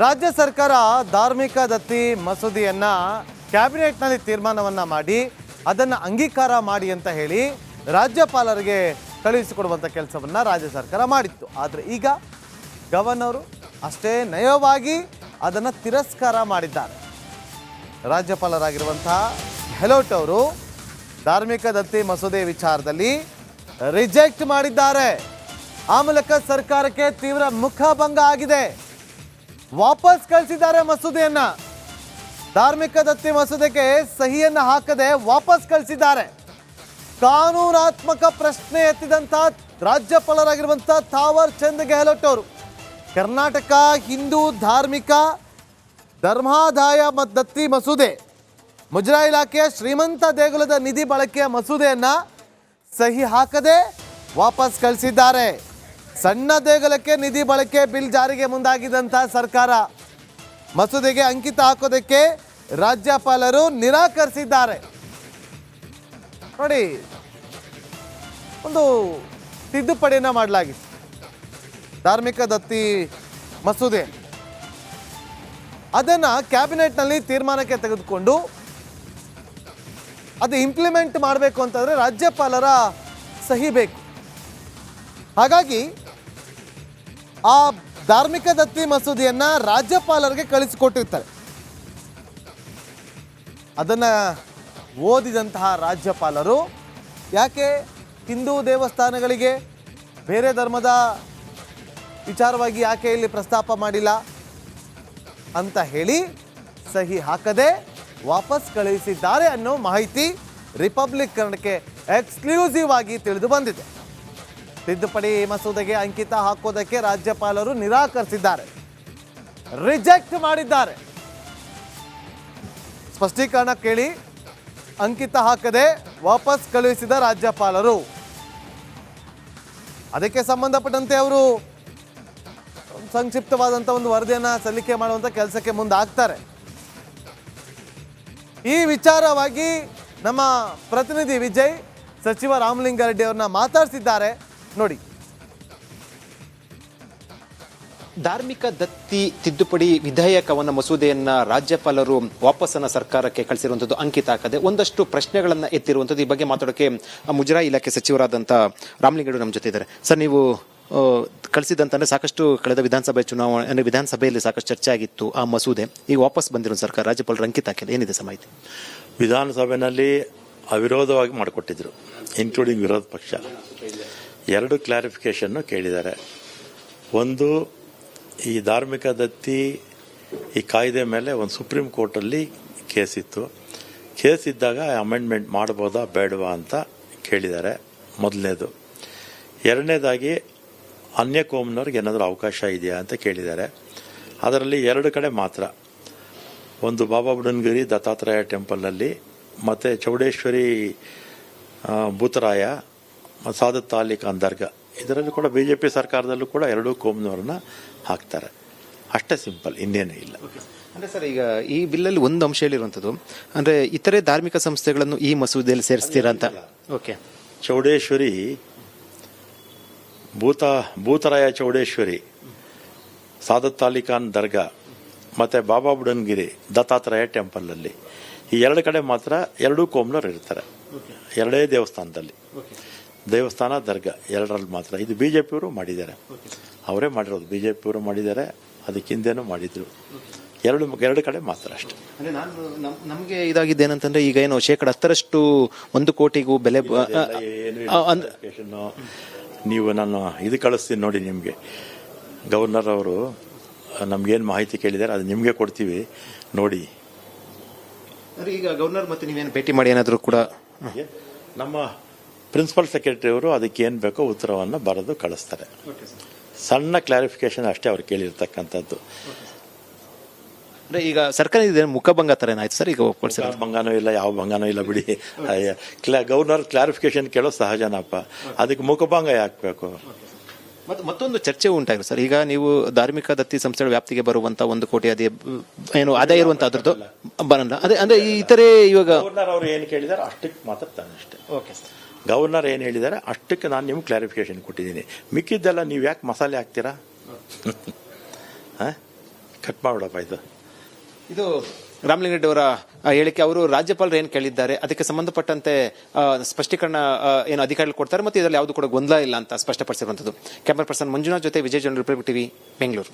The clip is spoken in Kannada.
ರಾಜ್ಯ ಸರ್ಕಾರ ಧಾರ್ಮಿಕ ದತ್ತಿ ಮಸೂದೆಯನ್ನ ಕ್ಯಾಬಿನೆಟ್ನಲ್ಲಿ ತೀರ್ಮಾನವನ್ನ ಮಾಡಿ ಅದನ್ನು ಅಂಗೀಕಾರ ಮಾಡಿ ಅಂತ ಹೇಳಿ ರಾಜ್ಯಪಾಲರಿಗೆ ಕಳುಹಿಸಿಕೊಡುವಂಥ ಕೆಲಸವನ್ನ ರಾಜ್ಯ ಸರ್ಕಾರ ಮಾಡಿತ್ತು. ಆದರೆ ಈಗ ಗವರ್ನರು ಅಷ್ಟೇ ನಯವಾಗಿ ಅದನ್ನು ತಿರಸ್ಕಾರ ಮಾಡಿದ್ದಾರೆ. ರಾಜ್ಯಪಾಲರಾಗಿರುವಂತಹ ಗೆಹ್ಲೋಟ್ ಅವರು ಧಾರ್ಮಿಕ ದತ್ತಿ ಮಸೂದೆ ವಿಚಾರದಲ್ಲಿ ರಿಜೆಕ್ಟ್ ಮಾಡಿದ್ದಾರೆ. ಆ ಮೂಲಕ ಸರ್ಕಾರಕ್ಕೆ ತೀವ್ರ ಮುಖಭಂಗ ಆಗಿದೆ. ವಾಪಸ್ ಕಳಿಸಿದ್ದಾರೆ ಮಸೂದೆಯನ್ನ. ಧಾರ್ಮಿಕ ದತ್ತಿ ಮಸೂದೆಗೆ ಸಹಿಯನ್ನ ಹಾಕದೆ ವಾಪಸ್ ಕಳಿಸಿದ್ದಾರೆ. ಕಾನೂನಾತ್ಮಕ ಪ್ರಶ್ನೆ ಎತ್ತಿದಂತ ರಾಜ್ಯಪಾಲರಾಗಿರುವಂತ ಥಾವರ್ ಚಂದ್ ಗೆಹ್ಲೋಟ್ ಅವರು ಕರ್ನಾಟಕ ಹಿಂದೂ ಧಾರ್ಮಿಕ ಧರ್ಮಾದಾಯ ದತ್ತಿ ಮಸೂದೆ, ಮುಜರಾಯಿ ಇಲಾಖೆಯ ಶ್ರೀಮಂತ ದೇಗುಲದ ನಿಧಿ ಬಳಕೆಯ ಮಸೂದೆಯನ್ನ ಸಹಿ ಹಾಕದೆ ವಾಪಸ್ ಕಳಿಸಿದ್ದಾರೆ. ಸಣ್ಣ ದೇಗುಲಕ್ಕೆ ನಿಧಿ ಬಳಕೆ ಬಿಲ್ ಜಾರಿಗೆ ಮುಂದಾಗಿದ್ದಂತಹ ಸರ್ಕಾರ ಮಸೂದೆಗೆ ಅಂಕಿತ ಹಾಕೋದಕ್ಕೆ ರಾಜ್ಯಪಾಲರು ನಿರಾಕರಿಸಿದ್ದಾರೆ. ನೋಡಿ, ಒಂದು ತಿದ್ದುಪಡಿಯನ್ನ ಮಾಡಲಾಗಿತ್ತು ಧಾರ್ಮಿಕ ದತ್ತಿ ಮಸೂದೆ. ಅದನ್ನ ಕ್ಯಾಬಿನೆಟ್ನಲ್ಲಿ ತೀರ್ಮಾನಕ್ಕೆ ತೆಗೆದುಕೊಂಡು ಅದು ಇಂಪ್ಲಿಮೆಂಟ್ ಮಾಡಬೇಕು ಅಂತಂದ್ರೆ ರಾಜ್ಯಪಾಲರ ಸಹಿ ಬೇಕು. ಹಾಗಾಗಿ ಆ ಧಾರ್ಮಿಕ ದತ್ತಿ ಮಸೂದೆಯನ್ನ ರಾಜ್ಯಪಾಲರಿಗೆ ಕಳಿಸಿಕೊಟ್ಟಿರ್ತಾರೆ. ಅದನ್ನ ಓದಿದಂತಹ ರಾಜ್ಯಪಾಲರು ಯಾಕೆ ಹಿಂದೂ ದೇವಸ್ಥಾನಗಳಿಗೆ ಬೇರೆ ಧರ್ಮದ ವಿಚಾರವಾಗಿ ಯಾಕೆ ಇಲ್ಲಿ ಪ್ರಸ್ತಾಪ ಮಾಡಿಲ್ಲ ಅಂತ ಹೇಳಿ ಸಹಿ ಹಾಕದೆ ವಾಪಸ್ ಕಳುಹಿಸಿದ್ದಾರೆ ಅನ್ನೋ ಮಾಹಿತಿ ರಿಪಬ್ಲಿಕ್ ಕನ್ನಡಕ್ಕೆ ಎಕ್ಸ್ಕ್ಲೂಸಿವ್ ಆಗಿ ತಿಳಿದು ಬಂದಿದೆ. ತಿದ್ದುಪಡಿ ಮಸೂದೆಗೆ ಅಂಕಿತ ಹಾಕೋದಕ್ಕೆ ರಾಜ್ಯಪಾಲರು ನಿರಾಕರಿಸಿದ್ದಾರೆ, ರಿಜೆಕ್ಟ್ ಮಾಡಿದ್ದಾರೆ. ಸ್ಪಷ್ಟೀಕರಣ ಕೇಳಿ ಅಂಕಿತ ಹಾಕದೆ ವಾಪಸ್ ಕಳುಹಿಸಿದ ರಾಜ್ಯಪಾಲರು. ಅದಕ್ಕೆ ಸಂಬಂಧಪಟ್ಟಂತೆ ಅವರು ಸಂಕ್ಷಿಪ್ತವಾದಂಥ ಒಂದು ವರದಿಯನ್ನು ಸಲ್ಲಿಕೆ ಮಾಡುವಂಥ ಕೆಲಸಕ್ಕೆ ಮುಂದಾಗ್ತಾರೆ. ಈ ವಿಚಾರವಾಗಿ ನಮ್ಮ ಪ್ರತಿನಿಧಿ ವಿಜಯ್ ಸಚಿವ ರಾಮಲಿಂಗಾರೆಡ್ಡಿ ಅವ್ರನ್ನ ಮಾತಾಡ್ತಿದ್ದಾರೆ, ನೋಡಿ. ಧಾರ್ಮಿಕ ದತ್ತಿ ತಿದ್ದುಪಡಿ ವಿಧೇಯಕವನ್ನ ಮಸೂದೆಯನ್ನ ರಾಜ್ಯಪಾಲರು ವಾಪಸ್ಸನ್ನ ಸರ್ಕಾರಕ್ಕೆ ಕಳಿಸಿರುವಂತದ್ದು ಅಂಕಿತ ಹಾಕದೆ ಒಂದಷ್ಟು ಪ್ರಶ್ನೆಗಳನ್ನ ಎತ್ತಿರುವಂತದ್ದು. ಈ ಬಗ್ಗೆ ಮಾತಾಡೋಕೆ ಮುಜರಾಯಿ ಇಲಾಖೆ ಸಚಿವರಾದಂತ ರಾಮಲಿಂಗಾರೆಡ್ಡಿ ನಮ್ಮ ಜೊತೆ ಇದ್ದಾರೆ. ಸರ್, ನೀವು ಕಳಿಸಿದಂತಂದ್ರೆ ಸಾಕಷ್ಟು ಕಳೆದ ವಿಧಾನಸಭೆ ಚುನಾವಣೆ ವಿಧಾನಸಭೆಯಲ್ಲಿ ಸಾಕಷ್ಟು ಚರ್ಚೆ ಆಗಿತ್ತು ಆ ಮಸೂದೆ. ಈಗ ವಾಪಸ್ ಬಂದಿರೋ ಸರ್ಕಾರ ರಾಜ್ಯಪಾಲರು ಅಂಕಿತ ಹಾಕಿದೆ, ಏನಿದೆ ಮಾಹಿತಿ? ವಿಧಾನಸಭೆಯಲ್ಲಿ ಅವಿರೋಧವಾಗಿ ಮಾಡಿಕೊಟ್ಟಿದ್ರು, ಇನ್ಕ್ಲೂಡಿಂಗ್ ವಿರೋಧ ಪಕ್ಷ. 2 ಕ್ಲಾರಿಫಿಕೇಶನ್ ಕೇಳಿದ್ದಾರೆ. ಒಂದು, ಈ ಧಾರ್ಮಿಕ ದತ್ತಿ ಈ ಕಾಯ್ದೆ ಮೇಲೆ ಒಂದು ಸುಪ್ರೀಂ ಕೋರ್ಟಲ್ಲಿ ಕೇಸ್ ಇತ್ತು. ಕೇಸ್ ಇದ್ದಾಗ ಅಮೆಂಡ್ಮೆಂಟ್ ಮಾಡ್ಬೋದಾ ಬೇಡವಾ ಅಂತ ಕೇಳಿದ್ದಾರೆ, ಮೊದಲನೇದು. ಎರಡನೇದಾಗಿ ಅನ್ಯ ಕೋಮ್ನವ್ರಿಗೆ ಏನಾದರೂ ಅವಕಾಶ ಇದೆಯಾ ಅಂತ ಕೇಳಿದ್ದಾರೆ. ಅದರಲ್ಲಿ 2 ಕಡೆ ಮಾತ್ರ, ಒಂದು ಬಾಬಾ ಬುಡನ್ಗಿರಿ ದತ್ತಾತ್ರೇಯ ಟೆಂಪಲ್ನಲ್ಲಿ ಮತ್ತು ಚೌಡೇಶ್ವರಿ ಭೂತರಾಯ ಸಾದತ್ ಅಲಿ ಖಾನ್ ದರ್ಗಾ, ಇದರಲ್ಲಿ ಕೂಡ ಬಿಜೆಪಿ ಸರ್ಕಾರದಲ್ಲೂ ಕೂಡ 2 ಕೋಮ್ನವ್ರನ್ನ ಹಾಕ್ತಾರೆ. ಅಷ್ಟೇ ಸಿಂಪಲ್, ಇನ್ನೇನೂ ಇಲ್ಲ. ಅಂದ್ರೆ ಸರ್, ಈಗ ಈ ಬಿಲ್ಲಲ್ಲಿ ಒಂದು ಅಂಶ ಹೇಳಿರುವಂಥದ್ದು ಅಂದ್ರೆ ಇತರೆ ಧಾರ್ಮಿಕ ಸಂಸ್ಥೆಗಳನ್ನು ಈ ಮಸೂದೆಯಲ್ಲಿ ಸೇರಿಸ್ತೀರಾ ಅಂತ. ಓಕೆ. ಚೌಡೇಶ್ವರಿ ಭೂತರಾಯ ಚೌಡೇಶ್ವರಿ ಸಾದತ್ ಅಲಿ ಖಾನ್ ದರ್ಗಾ ಮತ್ತು ಬಾಬಾ ಬುಡನ್ಗಿರಿ ದತ್ತಾತ್ರೇಯ ಟೆಂಪಲಲ್ಲಿ ಈ 2 ಕಡೆ ಮಾತ್ರ 2 ಕೋಮ್ನವ್ರು ಇರ್ತಾರೆ, 2 ದೇವಸ್ಥಾನದಲ್ಲಿ. ದೇವಸ್ಥಾನ ದರ್ಗಾ 2ರಲ್ಲಿ ಮಾತ್ರ. ಇದು ಬಿಜೆಪಿಯವರು ಮಾಡಿದ್ದಾರೆ, ಅವರೇ ಮಾಡಿರೋದು, ಬಿಜೆಪಿಯವರು ಮಾಡಿದ್ದಾರೆ, ಅದಕ್ಕಿಂದೇನೂ ಮಾಡಿದ್ರು. 2 ಕಡೆ ಮಾತ್ರ ಅಷ್ಟೇ. ನಮಗೆ ಇದಾಗಿದೆ ಏನಂತಂದ್ರೆ, ಈಗ ಏನು 10% 1 ಕೋಟಿಗೂ ಬೆಲೆ ನೀವು ನಾನು ಇದು ಕಳಿಸ್ತೀನಿ ನೋಡಿ ನಿಮಗೆ. ಗವರ್ನರ್ ಅವರು ನಮ್ಗೇನು ಮಾಹಿತಿ ಕೇಳಿದ್ದಾರೆ ಅದು ನಿಮಗೆ ಕೊಡ್ತೀವಿ, ನೋಡಿ. ಈಗ ಗವರ್ನರ್ ಮತ್ತೆ ನೀವೇನು ಭೇಟಿ ಮಾಡಿ ಏನಾದರೂ ಕೂಡ ನಮ್ಮ ಪ್ರಿನ್ಸಿಪಲ್ ಸೆಕ್ರೆಟರಿ ಅವರು ಅದಕ್ಕೆ ಏನು ಬೇಕೋ ಉತ್ತರವನ್ನು ಬರೆದು ಕಳಿಸ್ತಾರೆ. ಸಣ್ಣ ಕ್ಲಾರಿಫಿಕೇಶನ್ ಅಷ್ಟೇ ಅವ್ರು ಕೇಳಿರ್ತಕ್ಕಂಥದ್ದು. ಈಗ ಸರ್ಕಾರ ಮುಖಭಂಗ ತರ ಏನಾಯ್ತು ಸರ್? ಈಗ ಭಂಗನೂ ಇಲ್ಲ, ಯಾವ ಭಂಗನೂ ಇಲ್ಲ ಬಿಡಿ. ಗವರ್ನರ್ ಕ್ಲಾರಿಫಿಕೇಶನ್ ಕೇಳೋ ಸಹಜನಪ್ಪ, ಅದಕ್ಕೆ ಮುಖಭಂಗ ಯಾಕಬೇಕು? ಮತ್ತೊಂದು ಚರ್ಚೆ ಉಂಟಾಗಿದೆ ಸರ್. ಈಗ ನೀವು ಧಾರ್ಮಿಕ ದತ್ತಿ ಸಂಸ್ಥೆಗಳ ವ್ಯಾಪ್ತಿಗೆ ಬರುವಂತ 1 ಕೋಟಿ ಅದೇ ಏನು ಆದಾಯ ಇರುವಂತ ಅದ್ರದ್ದು ಬರಲ್ಲ. ಅದೇ ಅಂದ್ರೆ ಇತರೆ ಇವಾಗ ಗವರ್ನರ್ ಅವರು ಏನು ಕೇಳಿದಾರೆ ಅಷ್ಟಕ್ಕೆ ಮಾತಾಡ್ತಾನೆ ಅಷ್ಟೇ. Okay sir. ಗವರ್ನರ್ ಏನು ಹೇಳಿದ್ದಾರೆ ಅಷ್ಟಕ್ಕೆ ನಾನು ನಿಮ್ಗೆ ಕ್ಲಾರಿಫಿಕೇಶನ್ ಕೊಟ್ಟಿದ್ದೀನಿ. ಮಿಕ್ಕಿದ್ದೆಲ್ಲ ನೀವು ಯಾಕೆ ಮಸಾಲೆ ಹಾಕ್ತೀರಾ? ಕಟ್ ಮಾಡ್ಬಿಡಪ್ಪ ಇದು. ಇದು ರಾಮಲಿಂಗಾರೆಡ್ಡಿ ಅವರ ಹೇಳಿಕೆ. ಅವರು ರಾಜ್ಯಪಾಲರು ಏನು ಕೇಳಿದ್ದಾರೆ ಅದಕ್ಕೆ ಸಂಬಂಧಪಟ್ಟಂತೆ ಸ್ಪಷ್ಟೀಕರಣ ಏನು ಅಧಿಕಾರಿಗಳು ಕೊಡ್ತಾರೆ ಮತ್ತು ಇದರಲ್ಲಿ ಯಾವುದು ಕೂಡ ಗೊಂದಲ ಇಲ್ಲ ಅಂತ ಸ್ಪಷ್ಟಪಡಿಸಿರುವಂಥದ್ದು. ಕ್ಯಾಮರಾ ಪರ್ಸನ್ ಮಂಜುನಾಥ್ ಜೊತೆ ವಿಜಯ್ ಜನ, ರಿಪಬ್ಲಿಕ್ ಟಿವಿ, ಬೆಂಗಳೂರು.